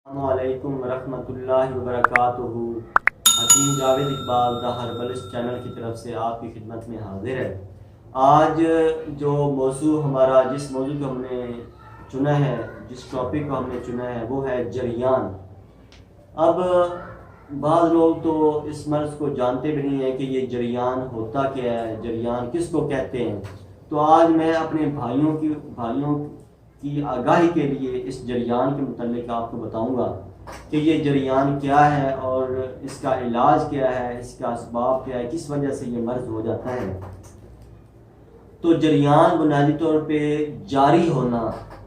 अस्सलामुअलैकुम वरहमतुल्लाहि वबरकातुहू। Hakim Javed Iqbal the herbalist channel की तरफ से आपकी खिदमत में हाजिर है। आज जो मौजू हमारा जिस मौजू को हमने चुना है, जिस टॉपिक को हमने चुना है वो है जरियान। अब बाज़ लोग तो इस मर्ज़ को जानते भी नहीं है कि ये जरियान होता क्या है, जरियान किसको कहते हैं। तो आज मैं अपने भाइयों की आगाही के लिए इस जरियान के मुतालिक आपको बताऊंगा कि ये जरियान क्या है और इसका इलाज क्या है, इसका असबाब क्या है, किस वजह से ये मर्ज़ हो जाता है। तो जरियान बुनियादी तौर पे जारी होना,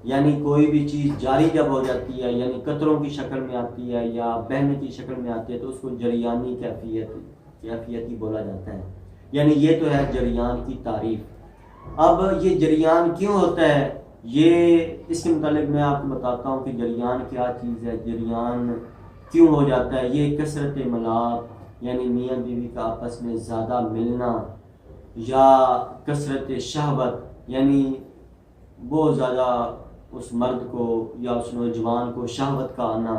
यानी कोई भी चीज़ जारी जब हो जाती है, यानी कतरों की शक्ल में आती है या बहने की शक्ल में आती है, तो उसको जरियानी कैफियती बोला जाता है। यानी ये तो है जरियान की तारीफ। अब ये जरियान क्यों होता है, ये इसके मुतालिक मैं आपको बताता हूँ कि जरियान क्या चीज़ है, जरियान क्यों हो जाता है। ये कसरत मलाप, यानी मियाँ बीवी का आपस में ज़्यादा मिलना, या कसरत शहवत, यानी बहुत ज़्यादा उस मर्द को या उस नौजवान को शहवत का आना,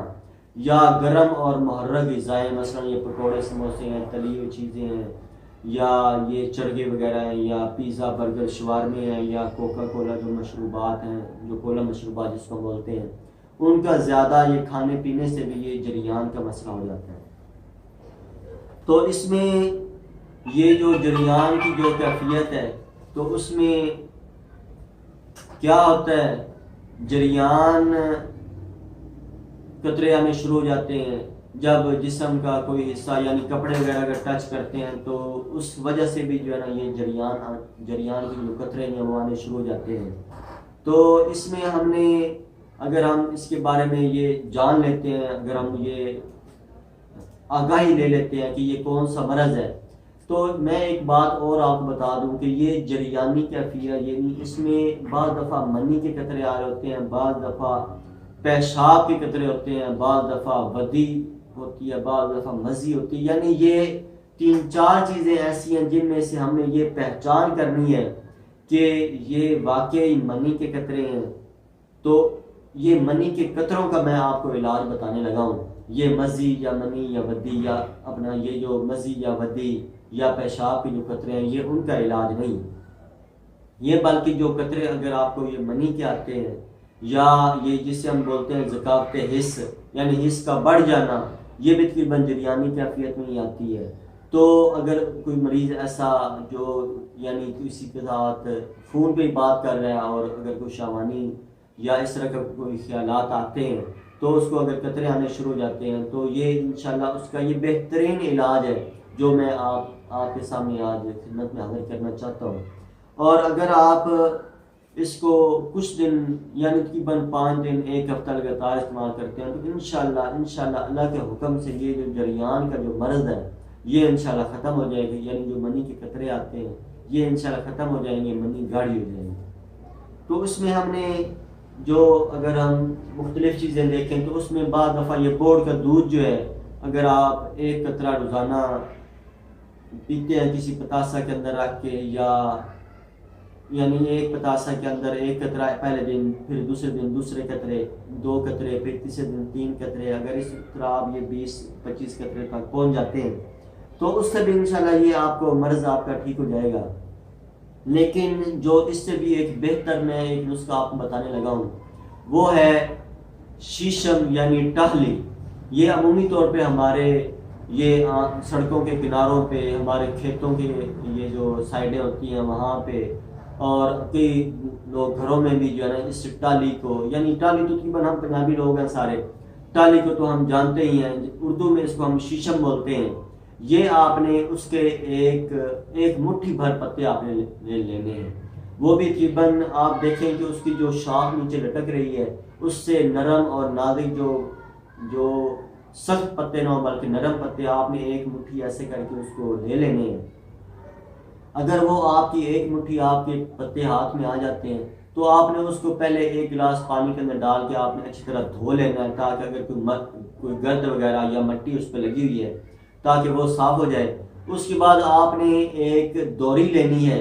या गर्म और मुहर्रक ग़िज़ाएँ, मसलन ये पकौड़े समोसे हैं, तली हुई चीज़ें हैं, या ये चरगे वगैरह हैं, या पिज़्ज़ा बर्गर शवारमे हैं, या कोका कोला जो मशरूबात हैं, जो कोला मशरूबात जिसको बोलते हैं, उनका ज़्यादा ये खाने पीने से भी ये जरियान का मसला हो जाता है। तो इसमें ये जो जरियान की जो कैफियत है, तो उसमें क्या होता है, जरियान कतरे आने शुरू हो जाते हैं जब जिस्म का कोई हिस्सा यानी कपड़े वगैरह अगर टच करते हैं, तो उस वजह से भी जो है ना ये जरियान के जो कतरे हैं वो आने शुरू हो जाते हैं। तो इसमें अगर हम इसके बारे में ये जान लेते हैं, अगर हम ये आगाही ले लेते हैं कि ये कौन सा मरज़ है, तो मैं एक बात और आपको बता दूं कि ये जरियानी कैफियत, यानी इसमें बाज़ दफ़ा मनी के कतरे आ रहे होते हैं, बाज़ दफ़ा पेशाब के कतरे होते हैं, बाज़ दफ़ा वदी होती है, बाज़ दफ़ा मज़ी होती है। यानी ये 3-4 चीज़ें ऐसी हैं जिनमें से हमने ये पहचान करनी है कि ये वाकई मनी के कतरे हैं। तो ये मनी के कतरों का मैं आपको इलाज बताने लगा हूँ। ये मज़ी या मनी या वदी, या अपना ये जो मज़ी या वदी या पेशाब के जो कतरे हैं, ये उनका इलाज नहीं, ये बल्कि जो कतरे अगर आपको ये मनी के आते हैं, या ये जिसे हम बोलते हैं ज़कावत हिस्स, यानी हिस्स का बढ़ जाना, ये भी तकरीबन जरियानी कैफियत में ही आती है। तो अगर कोई मरीज़ ऐसा जो यानी किसी के साथ फ़ोन पे ही बात कर रहा है और अगर कोई शावानी या इस तरह का कोई ख्यालात आते हैं, तो उसको अगर कतरे आने शुरू हो जाते हैं, तो ये इंशाल्लाह उसका ये बेहतरीन इलाज है जो मैं आपके सामने आज खिदमत में हाजिर करना चाहता हूँ। और अगर आप इसको कुछ दिन यानी तकरीबन 5 दिन 1 हफ्ता लगातार इस्तेमाल करते हैं, तो इंशाल्लाह अल्लाह के हुक्म से ये जो जरियान का जो मर्ज़ है ये इंशाल्लाह ख़त्म हो जाएगी। यानी जो मनी के कतरे आते हैं ये इंशाल्लाह ख़त्म हो जाएंगे, मनी गाढ़ी हो जाएंगी। तो उसमें हमने जो अगर हम मुख्तलिफ़ चीज़ें देखें, तो उसमें बाद दफ़ा ये बोर्ड का दूध जो है, अगर आप 1 कतरा रोज़ाना पीते हैं किसी पतासा के अंदर रख के, या यानी एक पतासा के अंदर 1 कतरा पहले दिन, फिर दूसरे दिन दूसरे कतरे, 2 कतरे, फिर तीसरे दिन 3 कतरे, अगर इस तरह आप ये 20-25 कतरे तक पहुंच जाते हैं, तो उससे भी इंशाल्लाह ये आपको मर्ज़ आपका ठीक हो जाएगा। लेकिन जो इससे भी एक बेहतर मैं एक नुस्खा आपको बताने लगा हूँ, वो है शीशम यानी टहली। ये अमूमी तौर पे हमारे ये सड़कों के किनारों पे, हमारे खेतों के ये जो साइडें होती हैं वहाँ पे, और कई लोग घरों में भी जो है ना इस टाली को, यानी टाली तो तकरीबन हम पंजाबी लोग हैं सारे, टाली को तो हम जानते ही हैं, उर्दू में इसको हम शीशम बोलते हैं। ये आपने उसके एक मुट्ठी भर पत्ते आपने ले लेने हैं। वो भी तकरीबन आप देखें कि उसकी जो शाख नीचे लटक रही है, उससे नरम और नाजुक जो सख्त पत्ते ना हो बल्कि नरम पत्ते, आपने एक मुट्ठी ऐसे करके उसको ले लेने हैं। अगर वो आपकी एक मुट्ठी आपके पत्ते हाथ में आ जाते हैं, तो आपने उसको पहले 1 गिलास पानी के अंदर डाल के आपने अच्छी तरह धो लेना है, ताकि अगर कोई गर्द वगैरह या मिट्टी उस पर लगी हुई है ताकि वो साफ़ हो जाए। उसके बाद आपने एक दोरी लेनी है,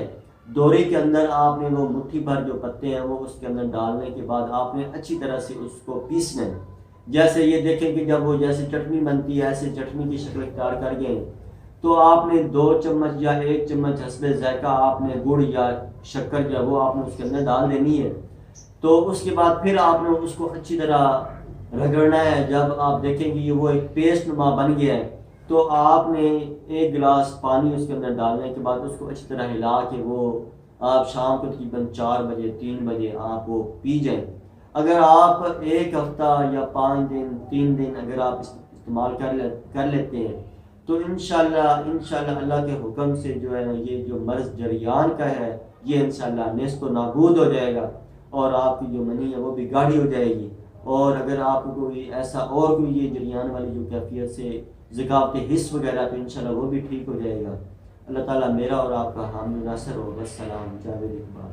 दोरी के अंदर आपने वो मुट्ठी भर जो पत्ते हैं वो उसके अंदर डालने के बाद आपने अच्छी तरह से उसको पीसना है। जैसे ये देखें कि जब वो जैसे चटनी बनती है ऐसे चटनी की शक्ल इख्तियार कर गए, तो आपने 2 चम्मच या 1 चम्मच हस्बे जायका आपने गुड़ या शक्कर जो है वो आपने उसके अंदर डाल देनी है। तो उसके बाद फिर आपने उसको अच्छी तरह रगड़ना है। जब आप देखेंगे ये वो एक पेस्ट नुमा बन गया है, तो आपने 1 गिलास पानी उसके अंदर डालने के बाद उसको अच्छी तरह हिला के वो आप शाम को तकरीबन 4 बजे 3 बजे आप वो पी जाएं। अगर आप एक हफ्ता या 5 दिन 3 दिन अगर आप इस्तेमाल कर लेते हैं, तो इंशाल्लाह अल्लाह के हुक्म से जो है ये जो मर्ज़ जरियान का है ये इंशाल्लाह नेस्तो नाबूद हो जाएगा, और आपकी जो मनी है वो भी गाढ़ी हो जाएगी। और अगर आपको कोई ऐसा और कोई ये जरियान वाली जो कैफियत से ज़कावत हिस्स वगैरह, तो इंशाल्लाह वो भी ठीक हो जाएगा। अल्लाह ताला मेरा और आपका हामी नासर हो। वस्सलाम। जावेद इकबाल।